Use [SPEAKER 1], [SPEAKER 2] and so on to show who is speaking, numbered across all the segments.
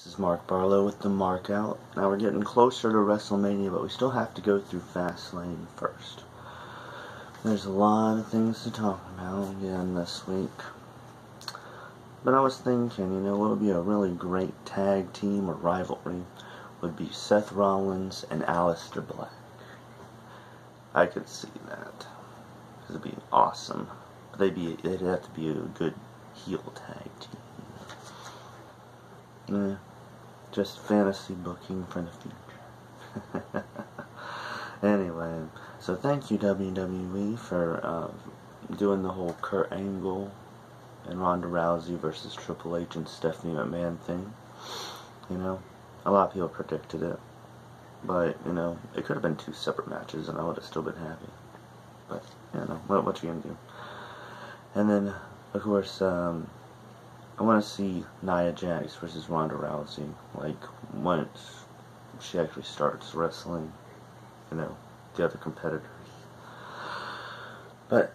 [SPEAKER 1] This is Mark Barlow with the Mark Out. Now we're getting closer to WrestleMania, but we still have to go through Fastlane first. There's a lot of things to talk about again this week. But I was thinking, what would be a really great tag team or rivalry would be Seth Rollins and Alister Black. I could see that. It'd be awesome. But they'd have to be a good heel tag team. Yeah, just fantasy booking for the future. Anyway, so thank you WWE for doing the whole Kurt Angle and Ronda Rousey versus Triple H and Stephanie McMahon thing. A lot of people predicted it, but it could have been two separate matches and I would have still been happy. But what you gonna do? And then of course I want to see Nia Jax versus Ronda Rousey, like, once she actually starts wrestling, the other competitors. But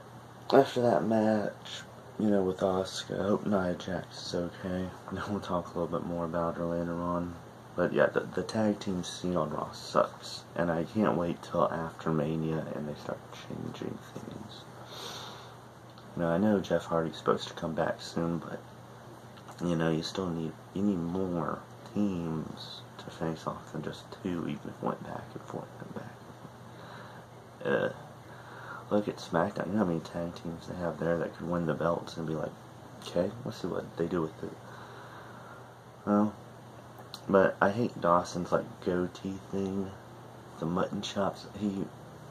[SPEAKER 1] after that match, with Asuka, I hope Nia Jax is okay. We'll talk a little bit more about her later on. But yeah, the tag team scene on Raw sucks, and I can't wait till after Mania and they start changing things. I know Jeff Hardy's supposed to come back soon, but you still need more teams to face off than just two, even if it went back and forth and back and forth. Look at SmackDown. You know how many tag teams they have there that could win the belts and be like, okay, let's see what they do with it. Well, but I hate Dawson's goatee thing, the mutton chops. He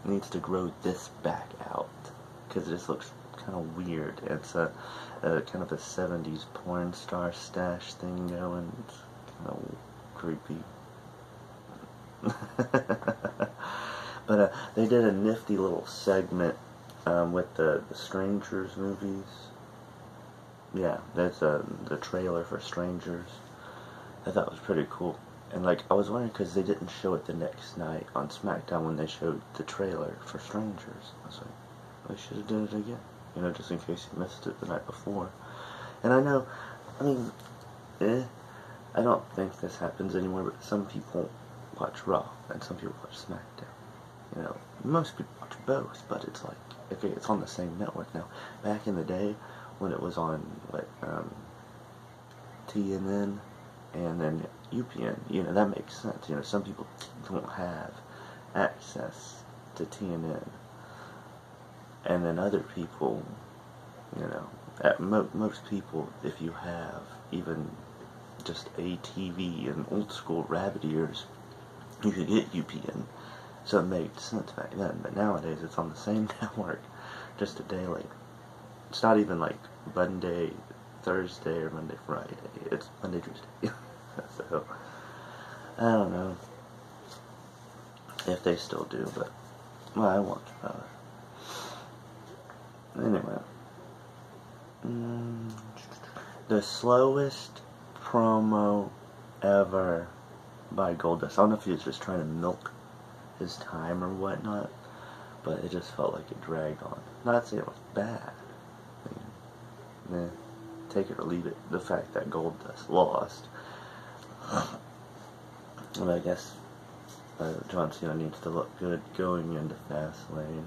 [SPEAKER 1] needs to grow this back out because it just looks kind of weird. It's a kind of a 70s porn star stash thing going. It's kind of creepy. But they did a nifty little segment with the Strangers movies. Yeah, that's the trailer for Strangers. I thought it was pretty cool. And I was wondering because they didn't show it the next night on SmackDown when they showed the trailer for Strangers. I was like, they should have done it again. Just in case you missed it the night before. And I know, I don't think this happens anymore, but some people watch Raw, and some people watch SmackDown. Most people watch both, but it's like, okay, it's on the same network now. Back in the day, when it was on, TNN, and then UPN, that makes sense. Some people don't have access to TNN. And then other people, most people, if you have even just a TV and old school rabbit ears, you could get UPN. So it made sense back then. But nowadays it's on the same network, just a day later. It's not even Monday, Thursday, or Monday, Friday. It's Monday, Tuesday. So, I don't know if they still do, but, I watch about it. Anyway, the slowest promo ever by Goldust. I don't know if he was just trying to milk his time or whatnot, but it just felt like it dragged on. Not saying it was bad. Take it or leave it. The fact that Goldust lost. And I guess John Cena needs to look good going into Fastlane.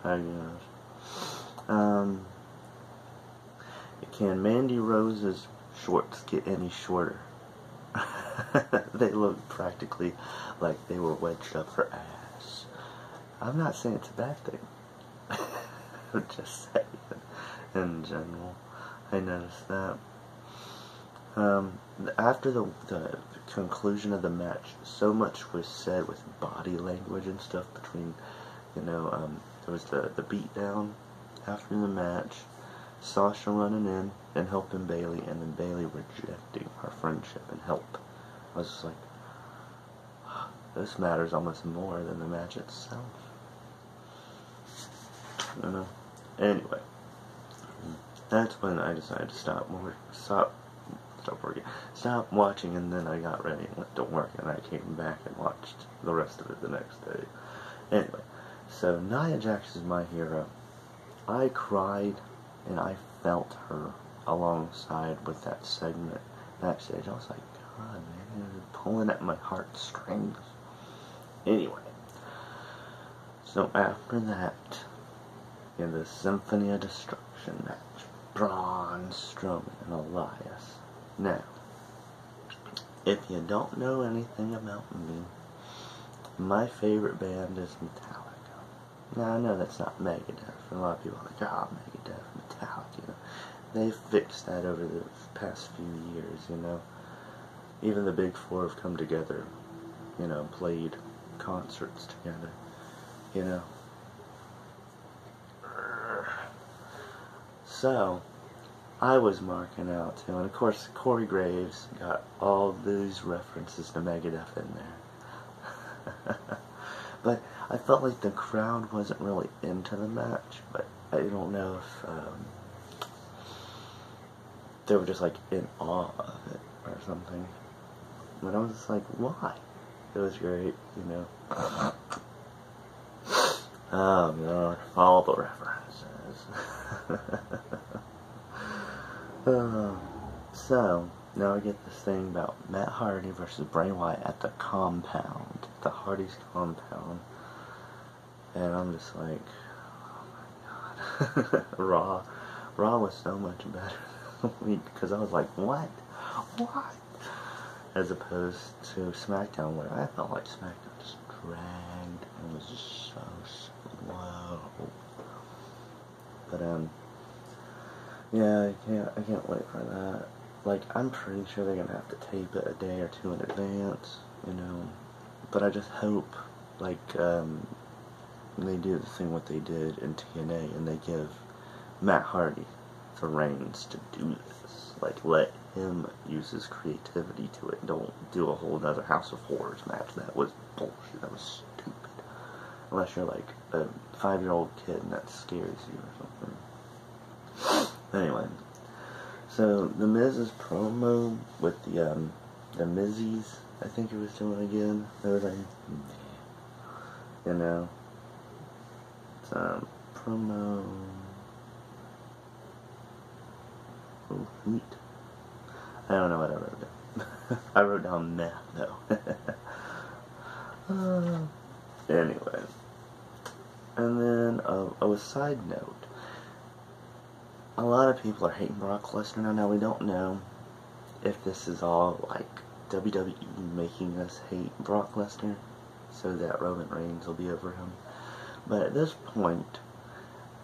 [SPEAKER 1] I guess. Can Mandy Rose's shorts get any shorter? They look practically like they were wedged up her ass. I'm not saying it's a bad thing. I'm just saying, in general, I noticed that. After the conclusion of the match, so much was said with body language and stuff between, there was the beatdown after the match, Sasha running in and helping Bayley, and then Bayley rejecting her friendship and help. I was just like, this matters almost more than the match itself. Anyway, that's when I decided to stop watching, and then I got ready and went to work, and I came back and watched the rest of it the next day. Anyway, so Nia Jax is my hero. I cried and I felt her alongside with that segment backstage. I was like, God, man, you're pulling at my heartstrings. Anyway, so after that, in the Symphony of Destruction match, Braun Strowman and Elias. Now, if you don't know anything about me, my favorite band is Metallica. Now, I know that's not Megadeth. A lot of people are like, Megadeth, Metallica, you know. They've fixed that over the past few years, you know. Even the Big Four have come together, you know, played concerts together, you know. So, I was marking out too, and of course Corey Graves got all these references to Megadeth in there. But I felt like the crowd wasn't really into the match, but I don't know if they were just like in awe of it or something. But I was just like, why? It was great, you know. Oh Lord, all the references. So, now I get this thing about Matt Hardy versus Bray Wyatt at the compound, the Hardy's compound, and I'm just like, oh my God. Raw was so much better because I was like, what? As opposed to SmackDown, where I felt like SmackDown just dragged and was just so slow. But yeah, I can't wait for that. Like, I'm pretty sure they're gonna have to tape it a day or two in advance, you know. But I just hope, like, they do the thing what they did in TNA, and they give Matt Hardy the reins to do this. Like, let him use his creativity to it. Don't do a whole other House of Horrors match. That was bullshit. That was stupid. Unless you're like a 5-year-old kid and that scares you or something. Anyway, so the Miz's promo with the Mizzies, I think he was doing again. They were like, you know, it's promo. Oh, neat. I don't know what I wrote down. I wrote down meh, though. Anyway. And then, a side note. A lot of people are hating Brock Lesnar now. We don't know if this is all, like, WWE making us hate Brock Lesnar so that Roman Reigns will be over him. But at this point,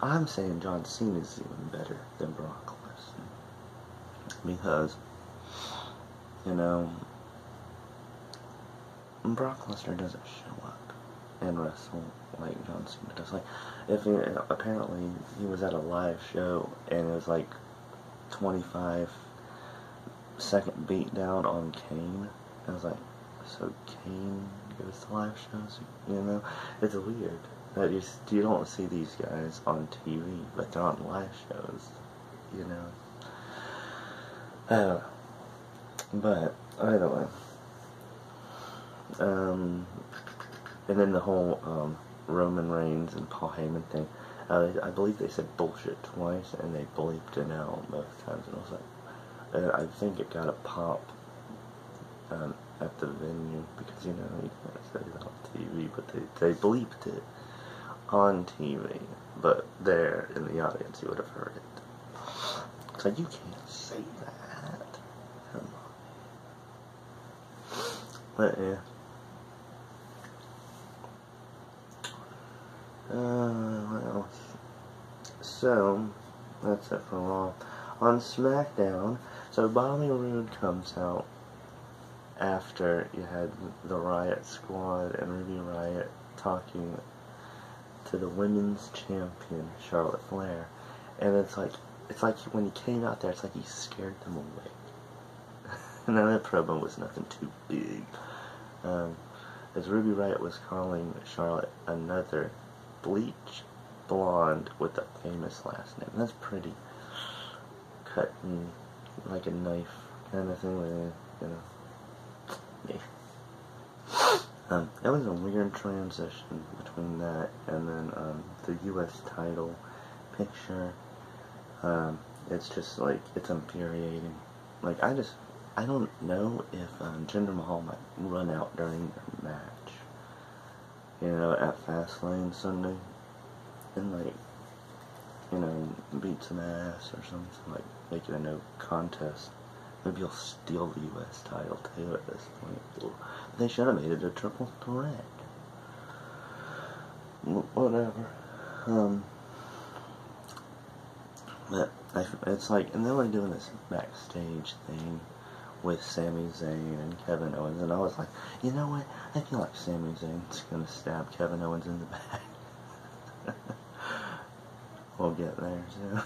[SPEAKER 1] I'm saying John Cena is even better than Brock Lesnar. Because, you know, Brock Lesnar doesn't show up and wrestle like John Cena does. Like, apparently he was at a live show and it was like 25-second beatdown on Kane. I was like, so Kane goes to live shows, you know? It's weird that you don't see these guys on TV, but they're on live shows, you know? I don't know. But, either way. And then the whole, Roman Reigns and Paul Heyman thing, I believe they said bullshit twice, and they bleeped it out both times, and I was like, I think it got a pop, at the venue, because, you know, you can't say that on TV, but they bleeped it on TV, but there, in the audience, you would have heard it. It's like, you can't say that. Come on. But, yeah. What else? So, that's it for Raw. On SmackDown, so Bobby Roode comes out after you had the Riot Squad and Ruby Riott talking to the women's champion, Charlotte Flair. And it's like when he came out there, it's like he scared them away. Now that promo was nothing too big. As Ruby Riott was calling Charlotte another bleach blonde with a famous last name. That's pretty cut and like a knife kind of thing, where, you know. Yeah. That was a weird transition between that and then the U.S. title picture. It's just, like, it's infuriating. Like, I don't know if Jinder Mahal might run out during their match, you know, at Fastlane Sunday, and, like, you know, beat some ass or something, like, make it a no contest. Maybe he'll steal the U.S. title, too, at this point. They should have made it a triple threat. Whatever. But it's like, and they were doing this backstage thing with Sami Zayn and Kevin Owens, and I was like, you know what? I feel like Sami Zayn's gonna stab Kevin Owens in the back. We'll get there soon.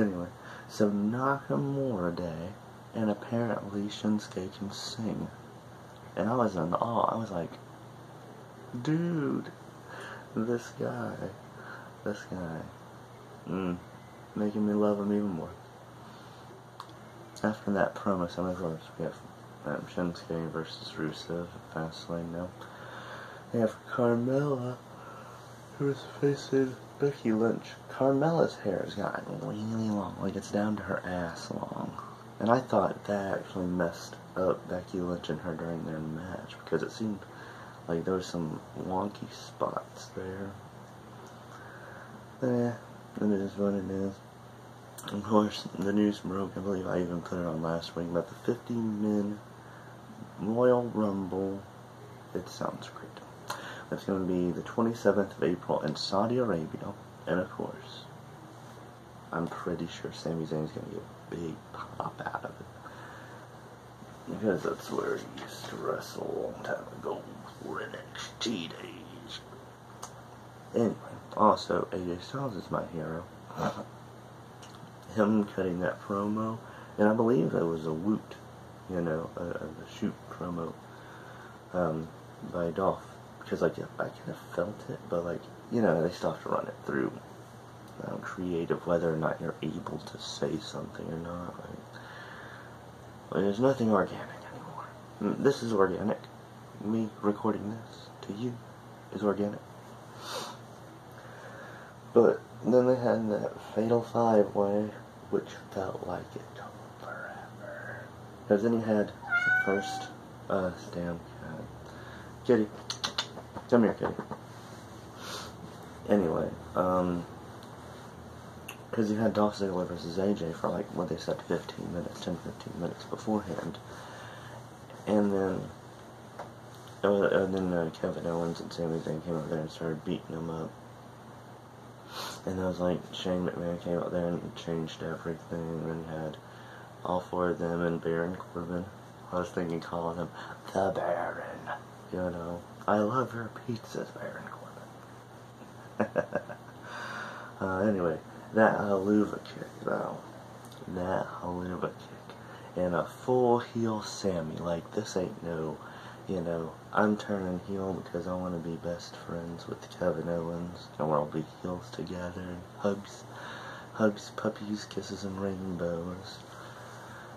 [SPEAKER 1] Anyway, so Nakamura Day, and apparently Shinsuke can sing, and I was in awe. I was like, dude, this guy, making me love him even more. After that promo, so of course we have Shinsuke versus Rusev at Fastlane now. They have Carmella, who is facing Becky Lynch. Carmella's hair has gotten really long, like it's down to her ass long. And I thought that actually messed up Becky Lynch and her during their match, because it seemed like there was some wonky spots there. It is what it is. Of course, the news broke, I believe I even put it on last week, about the 50-man Royal Rumble. It sounds great. It's going to be the 27th of April in Saudi Arabia, and of course, I'm pretty sure Sami Zayn's going to get a big pop out of it, because that's where he used to wrestle a long time ago for NXT days. Anyway, also, AJ Styles is my hero. Him cutting that promo, and I believe it was a woot, you know, a shoot promo by Dolph, because like I kind of felt it, but like, you know, they still have to run it through creative, whether or not you're able to say something or not. Like, there's nothing organic anymore. This is organic. Me recording this to you is organic. But then they had that Fatal 5-Way, which felt like it took forever. Because then you had first, damn cat. Kitty. Come here, Kitty. Anyway, because you had Dolph Ziggler versus AJ for like, what they said, 15 minutes, 10-15 minutes beforehand. And then Kevin Owens and Sami Zayn came out there and started beating them up. And it was like Shane McMahon came out there and changed everything, and then you had all four of them and Baron Corbin. I was thinking calling him the Baron. You know, I love your pizzas, Baron Corbin. Anyway, that haluva kick, though. That haluva kick. And a full heel Sammy. Like, this ain't no, you know, I'm turning heel because I want to be best friends with Kevin Owens, and we'll be heels together, hugs, puppies, kisses, and rainbows.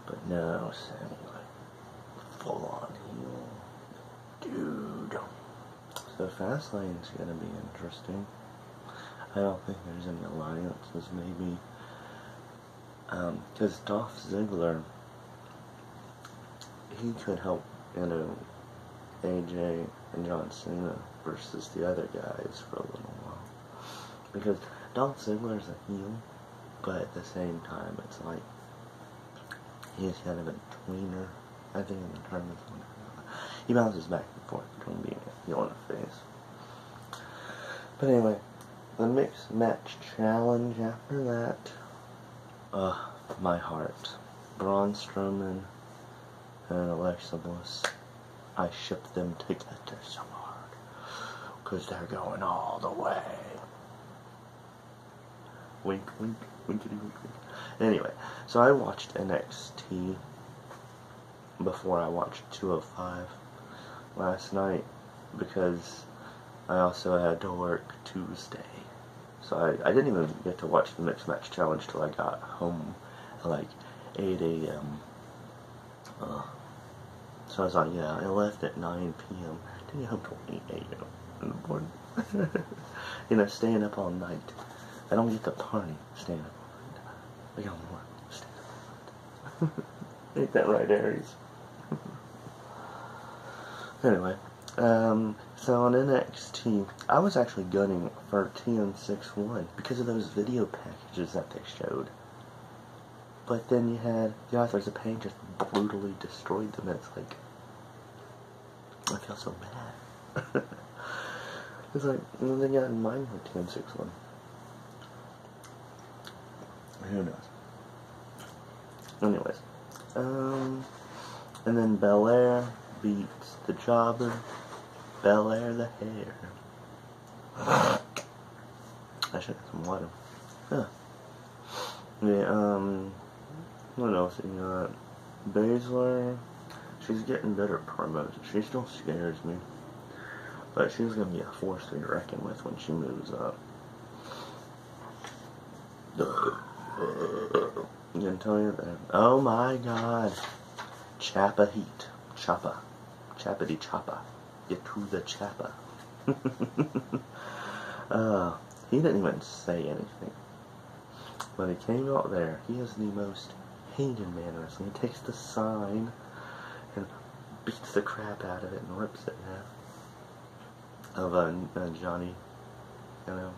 [SPEAKER 1] But no, Sammy, like, full on heel, dude. So Fastlane's gonna be interesting. I don't think there's any alliances, maybe, because Dolph Ziggler, he could help, you know, AJ and John Cena versus the other guys for a little while. Because Dolph Ziggler's a heel, but at the same time, it's like, he's kind of a tweener, I think in the term is one. He bounces back and forth between being a heel and a face. But anyway, the mixed match challenge after that, my heart. Braun Strowman and Alexa Bliss. I ship them together so hard, because they're going all the way. Wink, wink, winkety wink, wink. Anyway, so I watched NXT before I watched 205 last night, because I also had to work Tuesday. So I didn't even get to watch the Mixed Match Challenge till I got home at like 8 a.m. So I was like, yeah, I left at 9 p.m. Didn't get home till 8 a.m. in the morning. You know, staying up all night. I don't get to party staying up all night. I got more. Ain't that right, Aries? Anyway, so on NXT, I was actually gunning for TM61 because of those video packages that they showed. But then you had the Authors of Pain just brutally destroyed them. It's like, I feel so bad. It's like, they got in mind for TM61. Who knows? Anyways, and then Belair beats the Jobber. Belair the Hair. I should have some water. Huh. Yeah, what else you got? Baszler. She's getting better at promos. She still scares me. But she's gonna be a force to be reckoned with when she moves up. I can tell you that. Oh my god. Chappa Heat. Choppa. Chappity Choppa. Get to the Chappa. He didn't even say anything. When he came out there, he is the most hated man in wrestling. He takes the sign and beats the crap out of it and rips it in half. Of Johnny, Johnny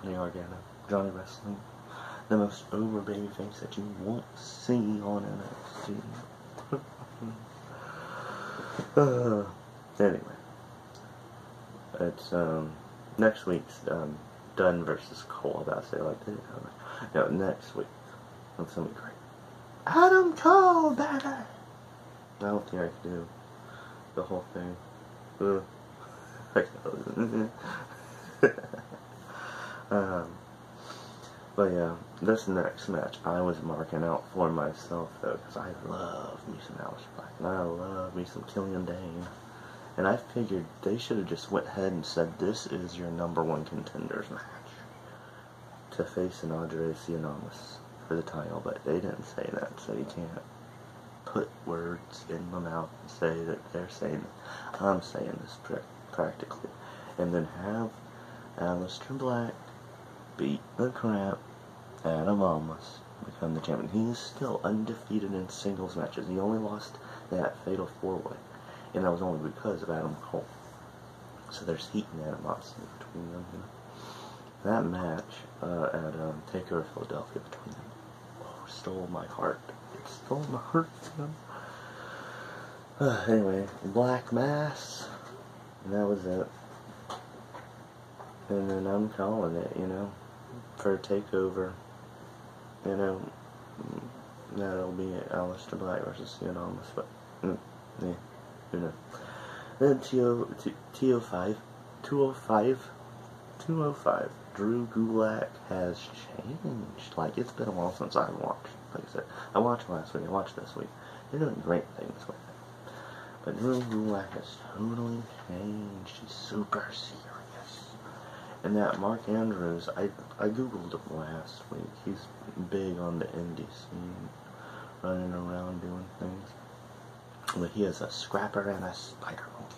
[SPEAKER 1] Gargano. Johnny Wrestling. The most over babyface that you won't see on NXT. Anyway. It's, next week's, Dunn versus Cole. About to say like that. No, next week. That's gonna be great. Adam Cole, baby! I don't think I can do the whole thing. But yeah, this next match I was marking out for myself though, because I love me some Alister Black, and I love me some Killian Dane. And I figured they should have just went ahead and said, this is your #1 contenders match to face an Andre Cien for the title, but they didn't say that, so you can't put words in my mouth and say that they're saying it. I'm saying this practically. And then have Alister Black beat the crap out of Almas, become the champion. He is still undefeated in singles matches. He only lost that Fatal 4-Way. And that was only because of Adam Cole. So there's heat and animosity between them. That match at TakeOver Philadelphia between them stole my heart. It stole my heart, man. Anyway, Black Mass. And that was it. And then I'm calling it, for TakeOver. That'll be Alister Black versus Cien Almas, but yeah. Who knows? Then 205, Drew Gulak has changed. Like, it's been a while since I've watched. Like I said, I watched last week, I watched this week. They're doing great things with it. But Drew Gulak has totally changed. He's super serious. And that Mark Andrews, I googled him last week. He's big on the indie scene, running around doing things. But he is a scrapper and a spider monkey.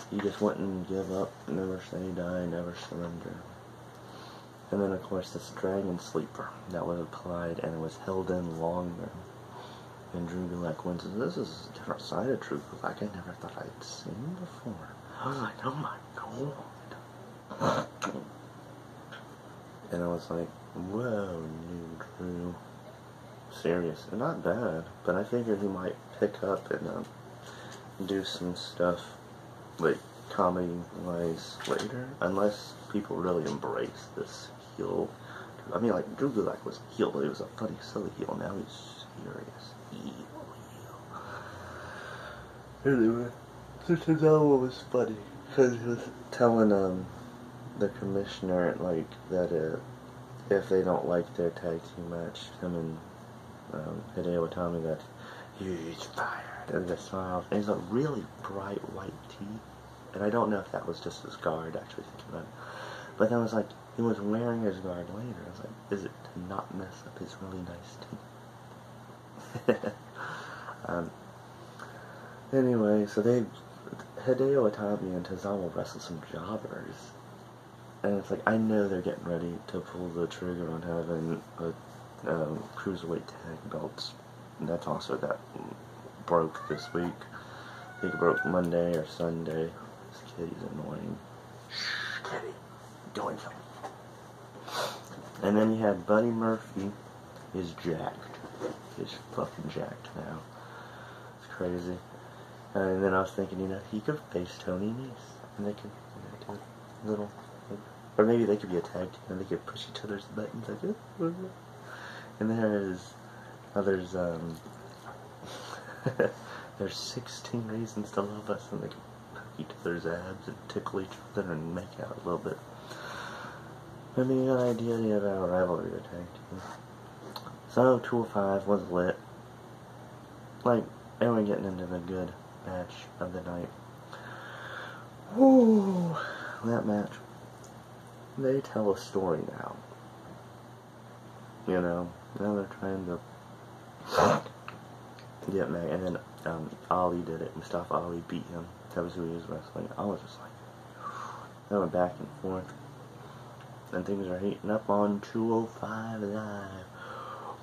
[SPEAKER 1] He just wouldn't give up, never say die, never surrender. And then of course this Dragon Sleeper that was applied and it was held in longer. And Drew Gulak wins. This is a different side of Drew Gulak I never thought I'd seen before. I was like, oh my god. And I was like, whoa, new Drew. Serious. Not bad, but I figured he might pick up and do some stuff, like, comedy-wise later, unless people really embrace this heel. I mean, like, Drew Gulak was a heel, but he was a funny, silly heel. Now he's serious. Evil heel. Anyway, Tozawa was funny, because he was telling, the commissioner, like, that, if they don't like their tag team match, him and Hideo Itami, that he's fired, and the smiles, and he's a really bright white tee, and I don't know if that was just his guard, actually thinking about it, but then I was like, he was wearing his guard later, I was like, is it to not mess up his really nice tee? Anyway, so Hideo Itami and Tozawa wrestled some jobbers, and it's like, I know they're getting ready to pull the trigger on having a cruiserweight tag belts. And that's also that broke this week. I think it broke Monday or Sunday. This kitty's annoying. Shh, kitty. Doing something. And then you had Buddy Murphy. He's jacked. He's fucking jacked now. It's crazy. And then I was thinking, you know, he could face Tony Nese. And they could, you know, do a little, or maybe they could be a tag team and they could push each other's buttons like this. And there's there's 16 reasons to love us, and they can poke each other's abs and tickle each other and make out a little bit. I mean, you got an idea about a rivalry or tag team. So 205 was lit. Like, and we're getting into the good match of the night. Woo! That match. They tell a story now. You know, now they're trying to get Meg, and then Ali did it. Mustafa Ali beat him. That was who he was wrestling. I was just like, they went back and forth, and things are heating up on 205 Live.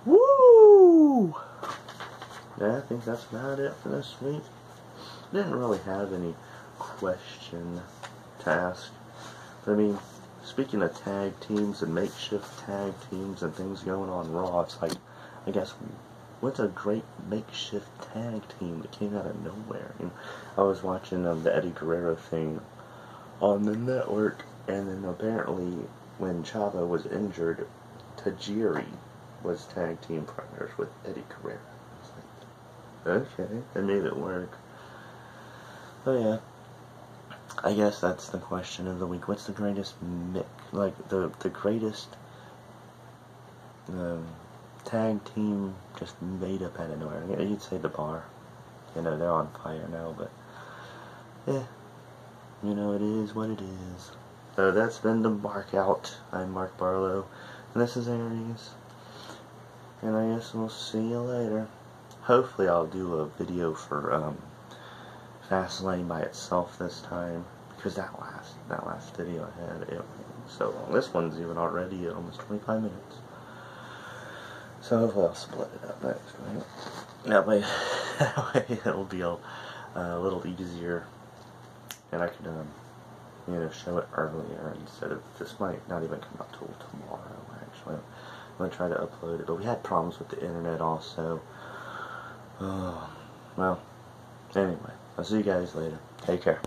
[SPEAKER 1] Woo! Yeah, I think that's about it for this week. Didn't really have any question to ask. But I mean, speaking of tag teams and makeshift tag teams and things going on Raw, it's like, I guess, what's a great makeshift tag team that came out of nowhere? You know, I was watching the Eddie Guerrero thing on the network, and then apparently when Chavo was injured, Tajiri was tag team partners with Eddie Guerrero. Okay, they made it work. So yeah, I guess that's the question of the week. What's the greatest the greatest tag team just made up out of nowhere? You'd say The Bar. You know, they're on fire now, but yeah, you know, it is what it is. So that's been the Mark Out. I'm Mark Barlow, and this is Aries, and I guess we'll see you later. Hopefully I'll do a video for Fastlane by itself this time, because that last video I had, it went so long. This one's even already almost 25 minutes. So hopefully I'll split it up next, right? That way it'll be a little easier, and I can you know, show it earlier instead of, this might not even come out till tomorrow. Actually, I'm gonna try to upload it, but we had problems with the internet also. Well, anyway, I'll see you guys later. Take care.